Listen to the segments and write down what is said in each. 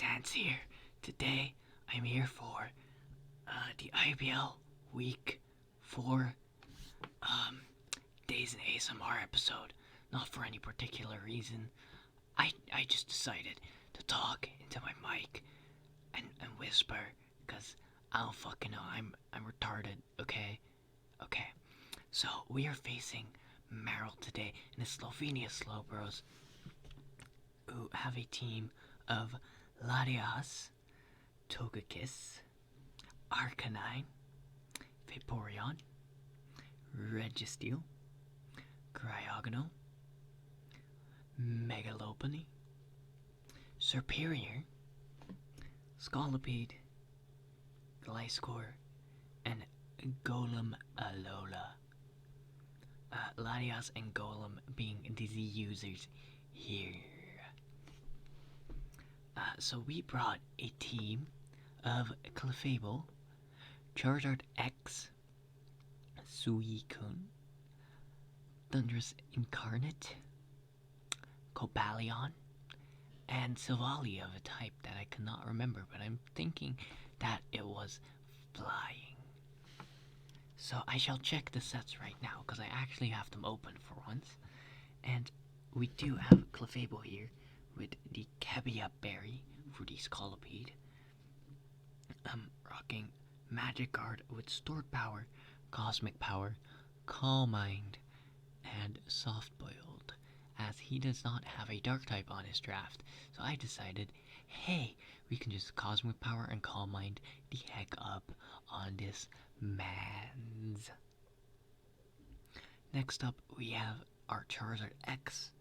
Sans here. Today I'm here for the IBL Week 4 Days in ASMR episode. Not for any particular reason. I just decided to talk into my mic and whisper because I don't fucking know. I'm retarded. Okay. So we are facing Merrill today in the Slovenia Slowbros, who have a team of Larias, Togakis, Arcanine, Vaporeon, Registeel, Cryogonal, Megalopony, Serperior, Scolipede, Gliscor, and Golem Alola. Larias and Golem being the Z users here. So we brought a team of Clefable, Charizard X, Suicune, Thundurus Incarnate, Cobalion, and Silvally of a type that I cannot remember, but I'm thinking that it was flying. So I shall check the sets right now, because I actually have them open for once. And we do have Clefable here, with the Cabia Berry for the Scolipede. Rocking Magic Guard with Stored Power, Cosmic Power, Calm Mind, and Soft Boiled, as he does not have a Dark type on his draft. So I decided, hey, we can just Cosmic Power and Calm Mind the heck up on this man's. Next up, we have our Charizard X,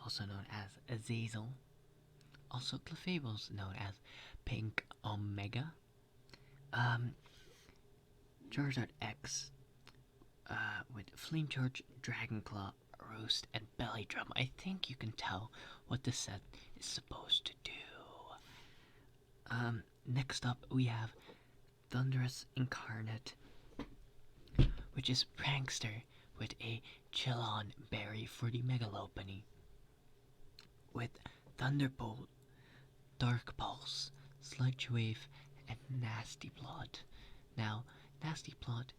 also known as Azazel. Also, Clefable's known as Pink Omega. Charizard X with Flame Charge, Dragon Claw, Roast, and Belly Drum. I think you can tell what the set is supposed to do. Next up, we have Thundurus Incarnate, which is Prankster with a Chillon Berry for the Megalopony, with Thunderbolt, Dark Pulse, Sludge Wave, and Nasty Plot. Now, Nasty Plot,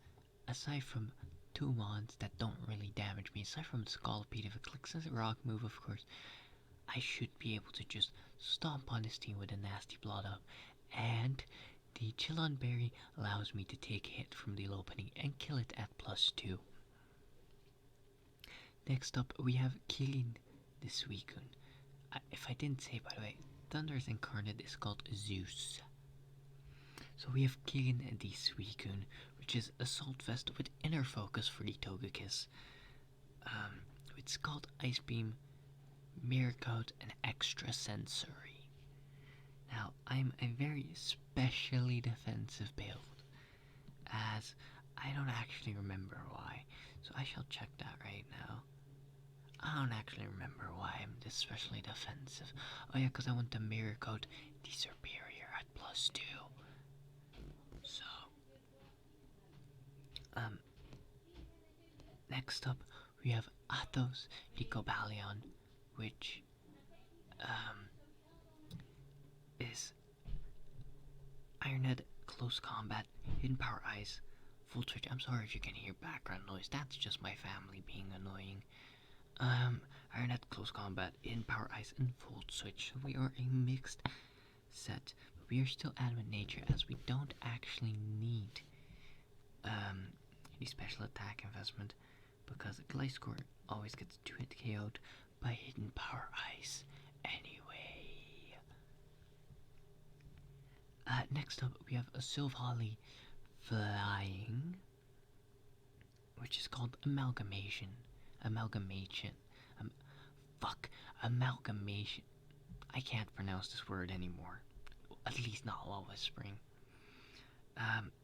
aside from two mons that don't really damage me, aside from Scolipede, if it clicks as a rock move, of course, I should be able to just stomp on this team with a Nasty Plot up, and the Chillon Berry allows me to take a hit from the Lopunny and kill it at +2. Next up, we have Killing the Suicune. If I didn't say, by the way, Thundurus Incarnate is called Zeus. So we have Killing the Suicune, which is Assault Vest with Inner Focus for the Togekiss. With Scald, Ice Beam, Mirror Coat, and Extra Sensory. Now, I'm a very specially defensive build, as I don't actually remember why, so I shall check that right now. I don't actually remember why I'm this specially defensive. Oh yeah, because I want the Mirror Coat, the Serperior at +2. So, next up we have Athos the Cobalion, which is Ironhead, Close Combat, Hidden Power Ice, Full Switch. I'm sorry if you can hear background noise, that's just my family being annoying. Ironhead, Close Combat, Hidden Power Ice, and Full Switch. So we are a mixed set, but we are still Adamant Nature, as we don't actually need any special attack investment, because Gliscor always gets 2-hit KO'd by Hidden Power Ice anyway. Next up, we have a Silvally Flying, which is called Amalgamation. Amalgamation. I can't pronounce this word anymore. At least not while whispering.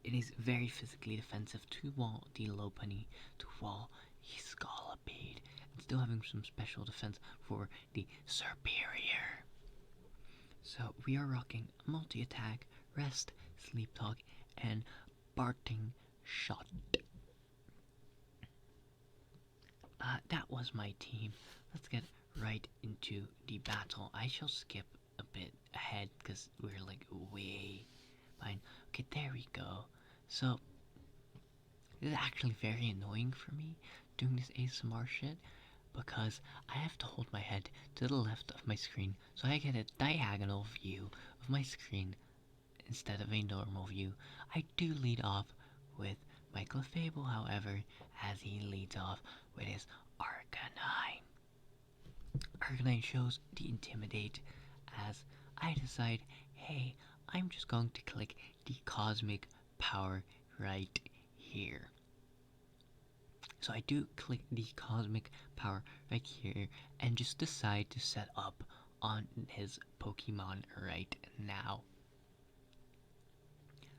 It is very physically defensive to wall the Lopunny, to wall the Scolipede, and still having some special defense for the Serperior. So we are rocking multi-attack, rest, sleep talk, and Barting Shot. That was my team. Let's get right into the battle. I shall skip a bit ahead because we're like way behind. Okay, there we go. So this is actually very annoying for me doing this ASMR shit because I have to hold my head to the left of my screen so I get a diagonal view of my screen instead of a normal view. I do lead off with my Clefable, however, as he leads off with his Arcanine. Arcanine shows the Intimidate as I decide, hey, I'm just going to click the Cosmic Power right here. So I do click the Cosmic Power right here and just decide to set up on his Pokemon right now.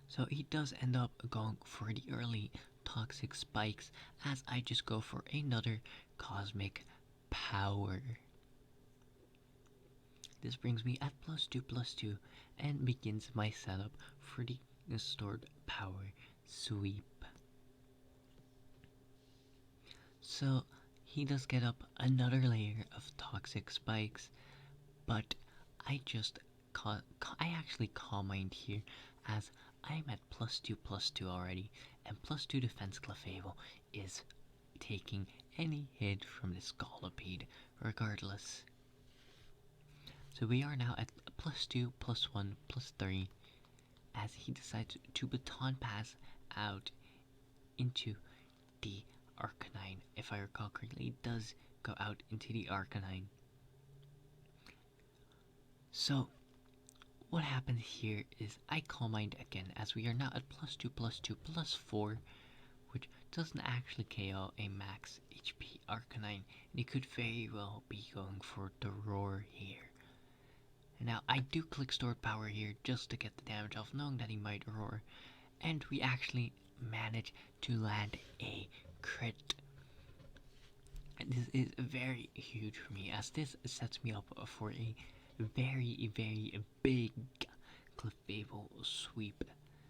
So he does end up going for the early Toxic Spikes as I just go for another Cosmic Power. This brings me at +2/+2 and begins my setup for the Stored Power Sweep. So he does get up another layer of Toxic Spikes, but I actually Calm Mind here as I'm at +2/+2 already, and +2 defense Clefable is taking any hit from the Scolipede regardless. So we are now at +2, +1, +3 as he decides to Baton Pass out into the Arcanine. If I recall correctly, it does go out into the Arcanine. So what happens here is I Calm Mind again as we are now at +2/+2 +4, which doesn't actually KO a max HP Arcanine, and he could very well be going for the Roar here. Now I do click Stored Power here just to get the damage off, knowing that he might Roar, and we actually manage to land a crit. And this is very huge for me as this sets me up for a very big Clefable sweep.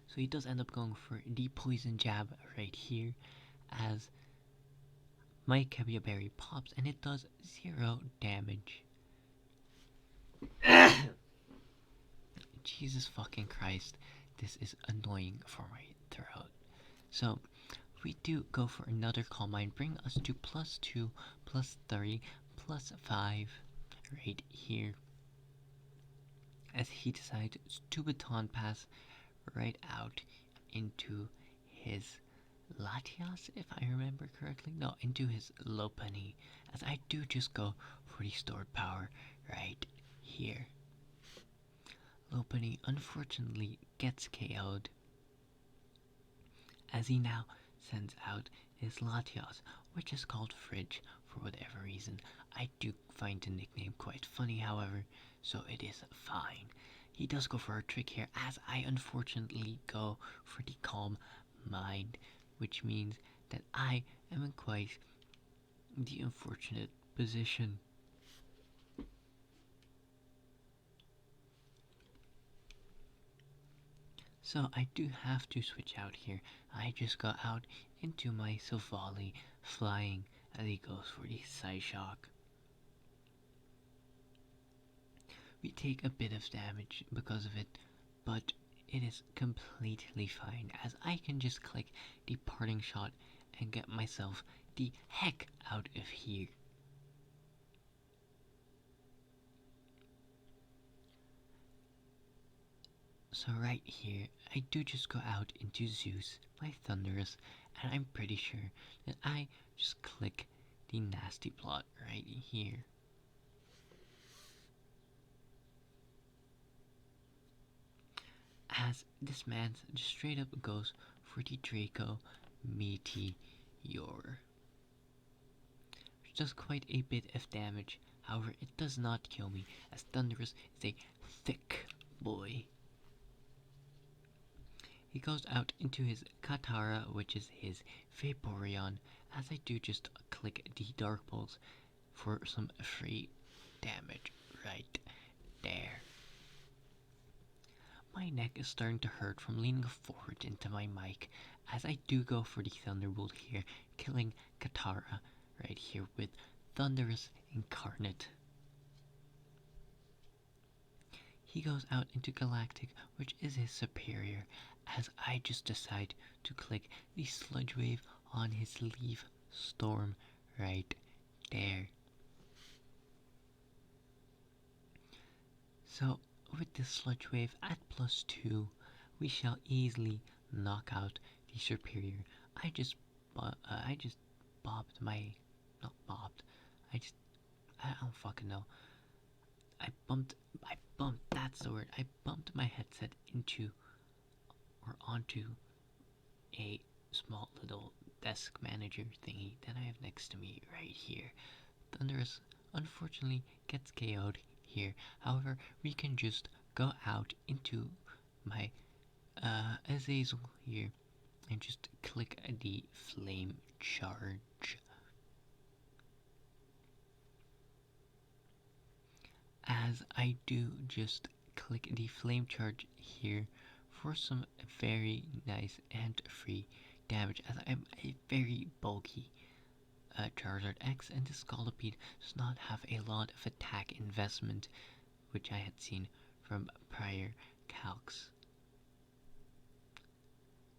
So he does end up going for the Poison Jab right here as my Kebia Berry pops and it does 0 damage. Jesus fucking Christ, this is annoying for my throat. So we do go for another Calm Mind, bring us to +2, +3, +5 right here as he decides to Baton Pass right out into his Latias, if I remember correctly. No, into his Lopunny, as I do just go for the Stored Power right here. Lopunny unfortunately gets KO'd as he now sends out his Latias, which is called Fridge for whatever reason. I do find the nickname quite funny, however, so it is fine. He does go for a trick here, as I unfortunately go for the Calm Mind, which means that I am in quite the unfortunate position. So I do have to switch out here. I just got out into my Silvally flying as he goes for the Psyshock. We take a bit of damage because of it, but it is completely fine as I can just click the Parting Shot and get myself the heck out of here. So right here, I do just go out into Zeus, my Thunderous, and I'm pretty sure that I just click the Nasty Plot right here. As this man just straight up goes for the Draco Meteor, which does quite a bit of damage. However, it does not kill me, as Thunderous is a thick boy. He goes out into his Katara, which is his Vaporeon, as I do just click the Dark Pulse for some free damage right there. My neck is starting to hurt from leaning forward into my mic, as I do go for the Thunderbolt here, killing Katara right here with Thunderous Incarnate. he goes out into Galactic, which is his superior, as I just decide to click the Sludge Wave on his Leaf Storm right there. So with the Sludge Wave at +2, we shall easily knock out the superior. I just bobbed my, not bobbed. I don't fucking know. I bumped. That's the word. I bumped my headset onto a small little desk manager thingy that I have next to me right here. Thunderous unfortunately gets KO'd here. However, we can just go out into my Azazel here and just click the flame charge. As I do just click the flame charge here for some very nice and free damage, as I'm a very bulky Charizard X, and the Scolipede does not have a lot of attack investment, which I had seen from prior calcs.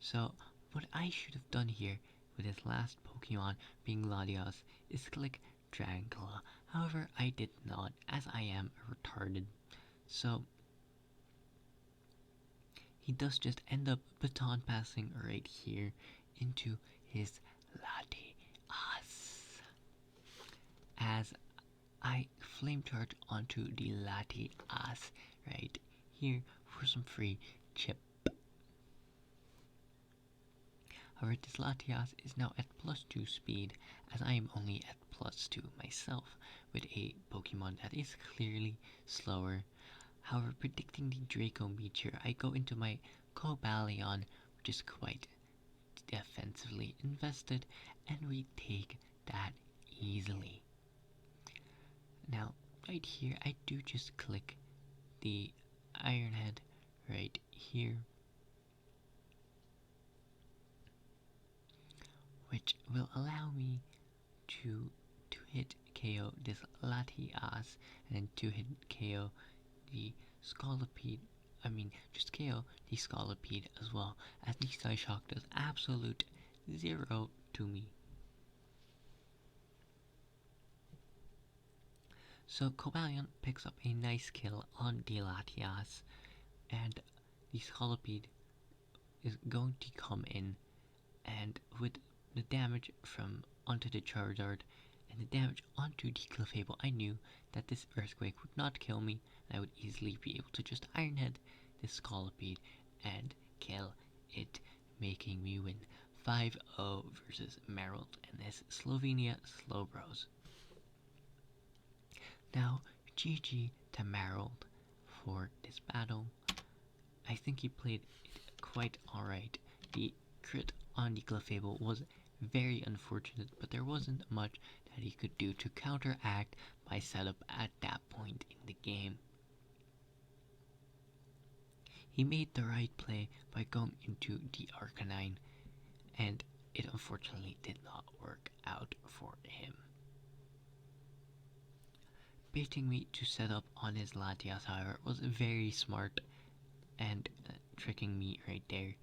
So what I should have done here with his last Pokemon being Latios is click Dragon Claw. However, I did not, as I am retarded. So he does just end up baton passing right here into his Latias, as I flame charge onto the Latias right here for some free chip. However, this Latias is now at +2 speed, as I am only at +2 myself, with a Pokemon that is clearly slower. However, predicting the Draco Meteor, I go into my Cobalion, which is quite defensively invested, and we take that easily. Now, right here, I do just click the Iron Head right here, which will allow me to hit KO this Latias, and to hit KO the Scolipede. I mean, just KO the Scolipede as well, as the Psyshock does absolute 0 to me. So Cobalion picks up a nice kill on the Latias, and the Scolipede is going to come in, and with the damage from onto the Charizard and the damage onto the Clefable, I knew that this Earthquake would not kill me, and I would easily be able to just Iron Head this Scolipede and kill it, making me win 5-0 versus Merrill and this Slovenia Slowbros. Now, GG to Merrill for this battle. I think he played it quite alright. The crit on the Clefable was very unfortunate, but there wasn't much that he could do to counteract my setup at that point in the game. He made the right play by going into the Arcanine, and it unfortunately did not work out for him. Baiting me to set up on his Latias, however, was very smart, and tricking me right there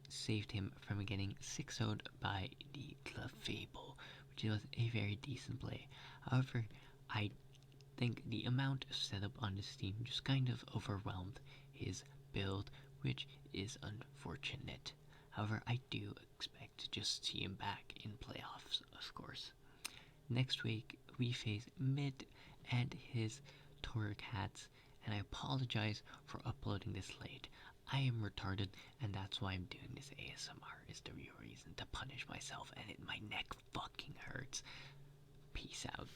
saved him from getting 6-0'd by the Clefable, which was a very decent play. However, I think the amount of setup on this team just kind of overwhelmed his build, which is unfortunate. However, I do expect to just see him back in playoffs, of course. Next week, we face Mid and his Torracats, and I apologize for uploading this late. I am retarded, and that's why I'm doing this ASMR, is the real reason, to punish myself, and my neck fucking hurts. Peace out.